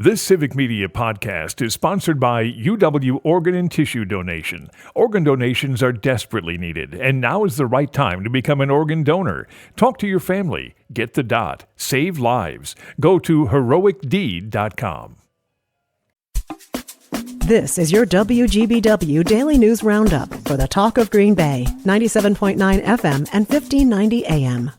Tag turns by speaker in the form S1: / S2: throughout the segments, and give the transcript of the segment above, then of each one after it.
S1: This Civic Media podcast is sponsored by UW Organ and Tissue Donation. Organ donations are desperately needed, and now is the right time to become an organ donor. Talk to your family. Get the dot. Save lives. Go to heroicdeed.com.
S2: This is your WGBW Daily News Roundup for the Talk of Green Bay, 97.9 FM and 1590 AM.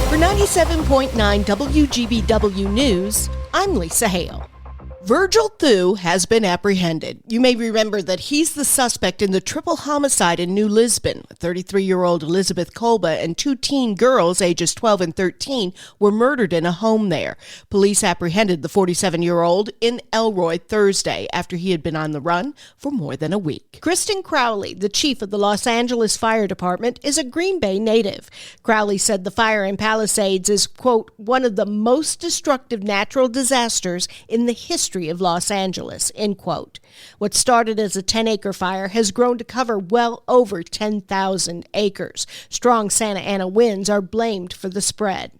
S3: For 97.9 WGBW News, I'm Lisa Hale. Virgil Thu has been apprehended. You may remember that he's the suspect in the triple homicide in New Lisbon. 33-year-old Elizabeth Kolba and two teen girls, ages 12 and 13, were murdered in a home there. Police apprehended the 47-year-old in Elroy Thursday after he had been on the run for more than a week. Kristen Crowley, the chief of the Los Angeles Fire Department, is a Green Bay native. Crowley said the fire in Palisades is, quote, one of the most destructive natural disasters in the history of Los Angeles, end quote. What started as a 10-acre fire has grown to cover well over 10,000 acres. Strong Santa Ana winds are blamed for the spread.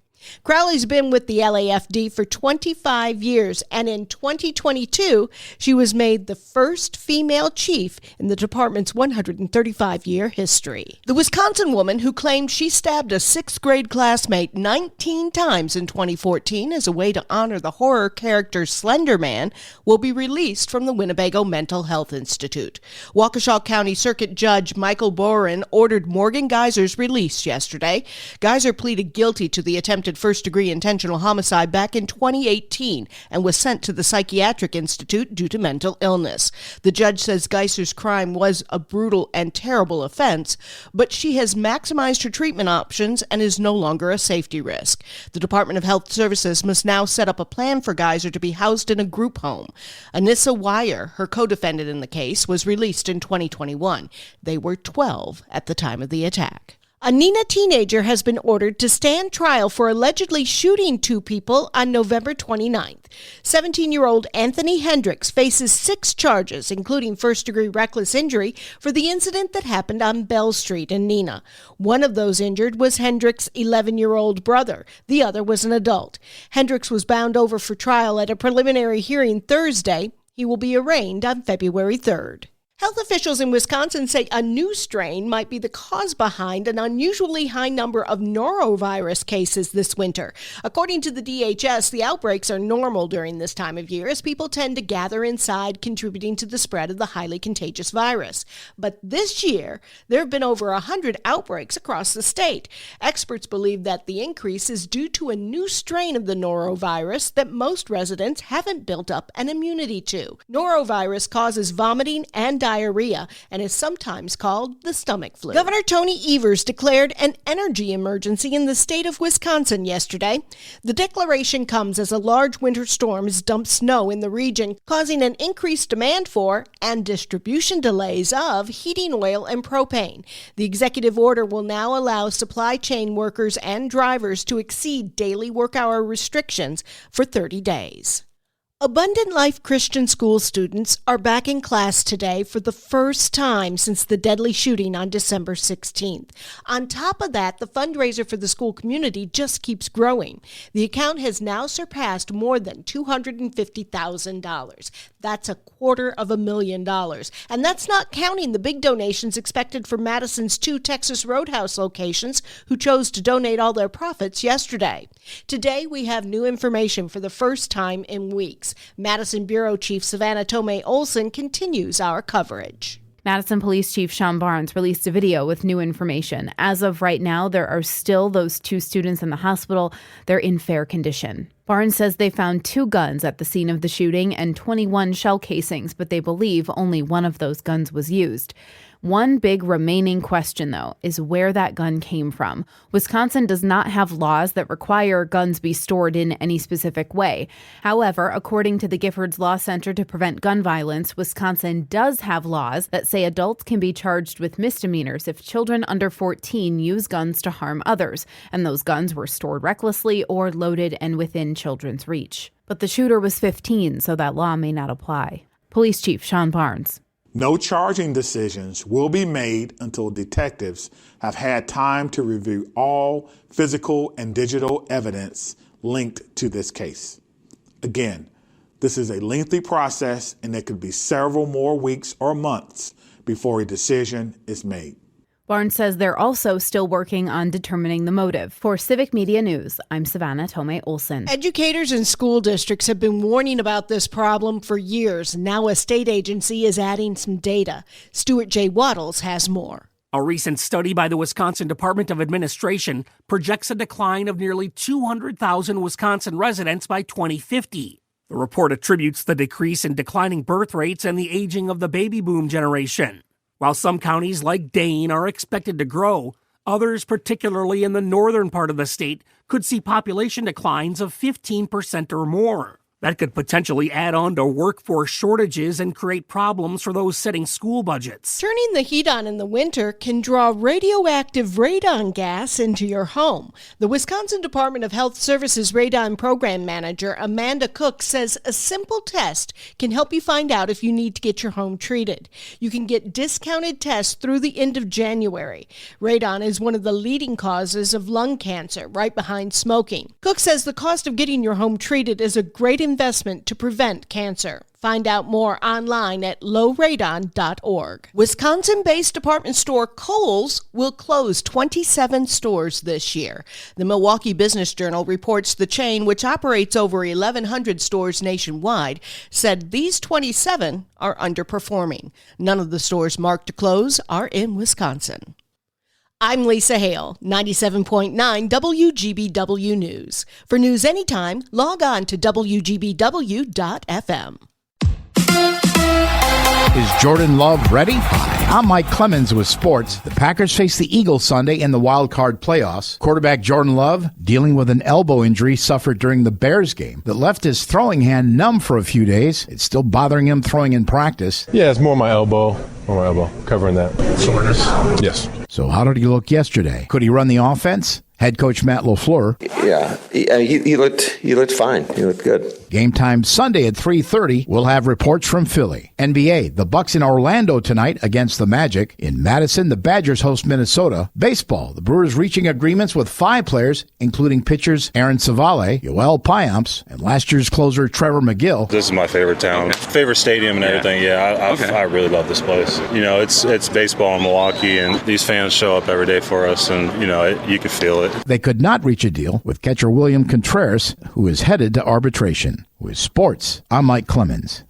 S3: Crowley's been with the LAFD for 25 years, and in 2022, she was made the first female chief in the department's 135-year history. The Wisconsin woman who claimed she stabbed a sixth-grade classmate 19 times in 2014 as a way to honor the horror character Slender Man will be released from the Winnebago Mental Health Institute. Waukesha County Circuit Judge Michael Boren ordered Morgan Geyser's release yesterday. Geyser pleaded guilty to the attempted first-degree intentional homicide back in 2018 and was sent to the Psychiatric Institute due to mental illness. The judge says Geyser's crime was a brutal and terrible offense, but she has maximized her treatment options and is no longer a safety risk. The Department of Health Services must now set up a plan for Geyser to be housed in a group home. Anissa Wire, her co-defendant in the case, was released in 2021. They were 12 at the time of the attack. A Neenah teenager has been ordered to stand trial for allegedly shooting two people on November 29th. 17-year-old Anthony Hendricks faces 6 charges, including first-degree reckless injury, for the incident that happened on Bell Street in Neenah. One of those injured was Hendricks' 11-year-old brother. The other was an adult. Hendricks was bound over for trial at a preliminary hearing Thursday. He will be arraigned on February 3rd. Health officials in Wisconsin say a new strain might be the cause behind an unusually high number of norovirus cases this winter. According to the DHS, the outbreaks are normal during this time of year as people tend to gather inside, contributing to the spread of the highly contagious virus. But this year, there have been over 100 outbreaks across the state. Experts believe that the increase is due to a new strain of the norovirus that most residents haven't built up an immunity to. Norovirus causes vomiting and diarrhea and is sometimes called the stomach flu. Governor Tony Evers declared an energy emergency in the state of Wisconsin yesterday. The declaration comes as a large winter storm has dumped snow in the region, causing an increased demand for and distribution delays of heating oil and propane. The executive order will now allow supply chain workers and drivers to exceed daily work hour restrictions for 30 days. Abundant Life Christian School students are back in class today for the first time since the deadly shooting on December 16th. On top of that, the fundraiser for the school community just keeps growing. The account has now surpassed more than $250,000. That's $250,000. And that's not counting the big donations expected for Madison's 2 Texas Roadhouse locations, who chose to donate all their profits yesterday. Today, we have new information for the first time in weeks. Madison Bureau Chief Savannah Tomei Olson continues our coverage.
S4: Madison Police Chief Sean Barnes released a video with new information. As of right now, there are still those 2 students in the hospital. They're in fair condition. Barnes says they found 2 guns at the scene of the shooting and 21 shell casings, but they believe only one of those guns was used. One big remaining question, though, is where that gun came from. Wisconsin does not have laws that require guns be stored in any specific way. However, according to the Giffords Law Center to Prevent Gun Violence, Wisconsin does have laws that say adults can be charged with misdemeanors if children under 14 use guns to harm others, and those guns were stored recklessly or loaded and within children's reach. But the shooter was 15, so that law may not apply. Police Chief Sean Barnes.
S5: No charging decisions will be made until detectives have had time to review all physical and digital evidence linked to this case. Again, this is a lengthy process, and it could be several more weeks or months before a decision is made.
S4: Barnes says they're also still working on determining the motive. For Civic Media News, I'm Savannah Tomei Olson.
S3: Educators and school districts have been warning about this problem for years. Now a state agency is adding some data. Stuart J. Waddles has more.
S6: A recent study by the Wisconsin Department of Administration projects a decline of nearly 200,000 Wisconsin residents by 2050. The report attributes the decrease in declining birth rates and the aging of the baby boom generation. While some counties like Dane are expected to grow, others, particularly in the northern part of the state, could see population declines of 15% or more. That could potentially add on to workforce shortages and create problems for those setting school budgets.
S3: Turning the heat on in the winter can draw radioactive radon gas into your home. The Wisconsin Department of Health Services Radon Program Manager Amanda Cook says a simple test can help you find out if you need to get your home treated. You can get discounted tests through the end of January. Radon is one of the leading causes of lung cancer, right behind smoking. Cook says the cost of getting your home treated is a great investment to prevent cancer. Find out more online at lowradon.org. Wisconsin-based department store Kohl's will close 27 stores this year. The Milwaukee Business Journal reports the chain, which operates over 1,100 stores nationwide, said these 27 are underperforming. None of the stores marked to close are in Wisconsin. I'm Lisa Hale, 97.9 WGBW News. For news anytime, log on to WGBW.FM.
S7: Is Jordan Love ready? Hi, I'm Mike Clemens with sports. The Packers face the Eagles Sunday in the wild card playoffs. Quarterback Jordan Love dealing with an elbow injury suffered during the Bears game that left his throwing hand numb for a few days. It's still bothering him throwing in practice.
S8: Yeah, it's more my elbow. Covering that. Soreness? Yes.
S7: So how did he look yesterday? Could he run the offense? Head coach Matt LaFleur.
S9: Yeah, he looked fine. He looked good.
S7: Game time Sunday at 3:30. We'll have reports from Philly. NBA, the Bucks in Orlando tonight against the Magic. In Madison, the Badgers host Minnesota. Baseball, the Brewers reaching agreements with 5 players, including pitchers Aaron Savale, Yoel Payamps, and last year's closer Trevor McGill.
S10: This is my favorite town, favorite stadium and everything. I really love this place. You know, it's baseball in Milwaukee, and these fans show up every day for us, and you can feel it.
S7: They could not reach a deal with catcher William Contreras, who is headed to arbitration. With sports, I'm Mike Clemens.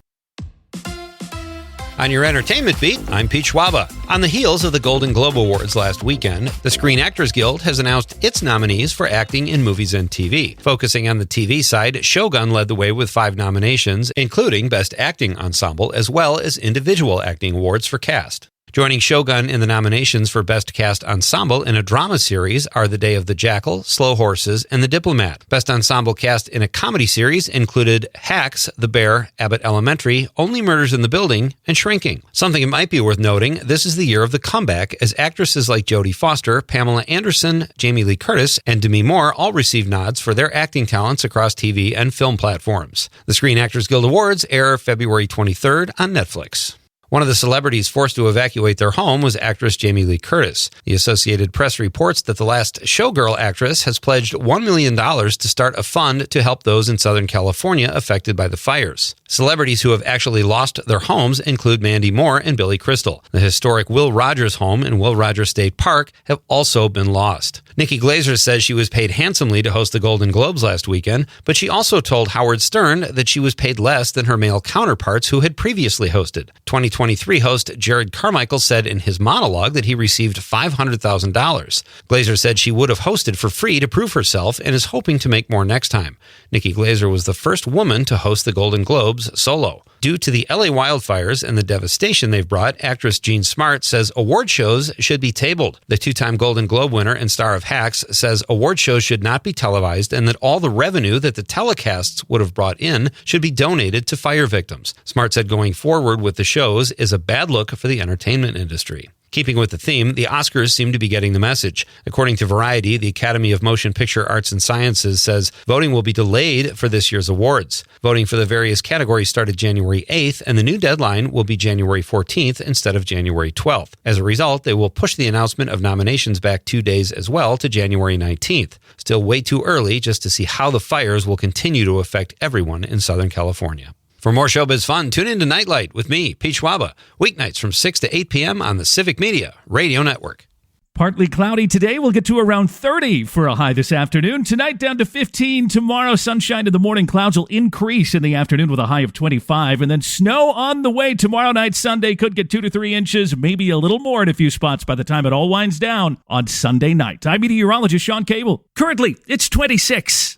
S11: On your entertainment beat, I'm Pete Schwaba. On the heels of the Golden Globe Awards last weekend, the Screen Actors Guild has announced its nominees for acting in movies and TV. Focusing on the TV side, Shogun led the way with 5 nominations, including Best Acting Ensemble, as well as individual acting awards for cast. Joining Shogun in the nominations for Best Cast Ensemble in a Drama Series are The Day of the Jackal, Slow Horses, and The Diplomat. Best Ensemble Cast in a Comedy Series included Hacks, The Bear, Abbott Elementary, Only Murders in the Building, and Shrinking. Something it might be worth noting, this is the year of the comeback, as actresses like Jodie Foster, Pamela Anderson, Jamie Lee Curtis, and Demi Moore all received nods for their acting talents across TV and film platforms. The Screen Actors Guild Awards air February 23rd on Netflix. One of the celebrities forced to evacuate their home was actress Jamie Lee Curtis. The Associated Press reports that the last Showgirl actress has pledged $1 million to start a fund to help those in Southern California affected by the fires. Celebrities who have actually lost their homes include Mandy Moore and Billy Crystal. The historic Will Rogers home in Will Rogers State Park have also been lost. Nikki Glaser says she was paid handsomely to host the Golden Globes last weekend, but she also told Howard Stern that she was paid less than her male counterparts who had previously hosted. 2023 host Jared Carmichael said in his monologue that he received $500,000. Glaser said she would have hosted for free to prove herself and is hoping to make more next time. Nikki Glaser was the first woman to host the Golden Globes solo. Due to the LA wildfires and the devastation they've brought, actress Jean Smart says award shows should be tabled. The 2-time Golden Globe winner and star of Hacks says award shows should not be televised and that all the revenue that the telecasts would have brought in should be donated to fire victims. Smart said going forward with the shows is a bad look for the entertainment industry. Keeping with the theme, the Oscars seem to be getting the message. According to Variety, the Academy of Motion Picture Arts and Sciences says voting will be delayed for this year's awards. Voting for the various categories started January 8th, and the new deadline will be January 14th instead of January 12th. As a result, they will push the announcement of nominations back 2 days as well to January 19th. Still way too early just to see how the fires will continue to affect everyone in Southern California. For more showbiz fun, tune in to Nightlight with me, Pete Schwaba, weeknights from 6 to 8 p.m. on the Civic Media Radio Network.
S12: Partly cloudy today. We'll get to around 30 for a high this afternoon. Tonight down to 15. Tomorrow, sunshine in the morning. Clouds will increase in the afternoon with a high of 25. And then snow on the way tomorrow night. Sunday could get 2 to 3 inches, maybe a little more in a few spots by the time it all winds down on Sunday night. I'm meteorologist Sean Cable. Currently, it's 26.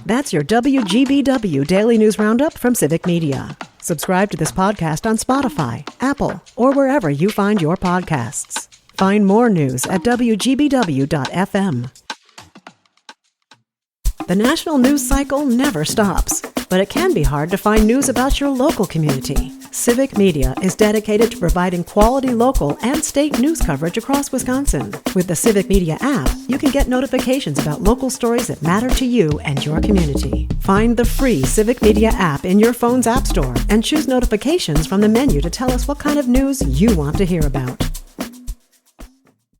S2: That's your WGBW Daily News Roundup from Civic Media. Subscribe to this podcast on Spotify, Apple, or wherever you find your podcasts. Find more news at WGBW.FM. The national news cycle never stops, but it can be hard to find news about your local community. Civic Media is dedicated to providing quality local and state news coverage across Wisconsin. With the Civic Media app, you can get notifications about local stories that matter to you and your community. Find the free Civic Media app in your phone's app store and choose notifications from the menu to tell us what kind of news you want to hear about.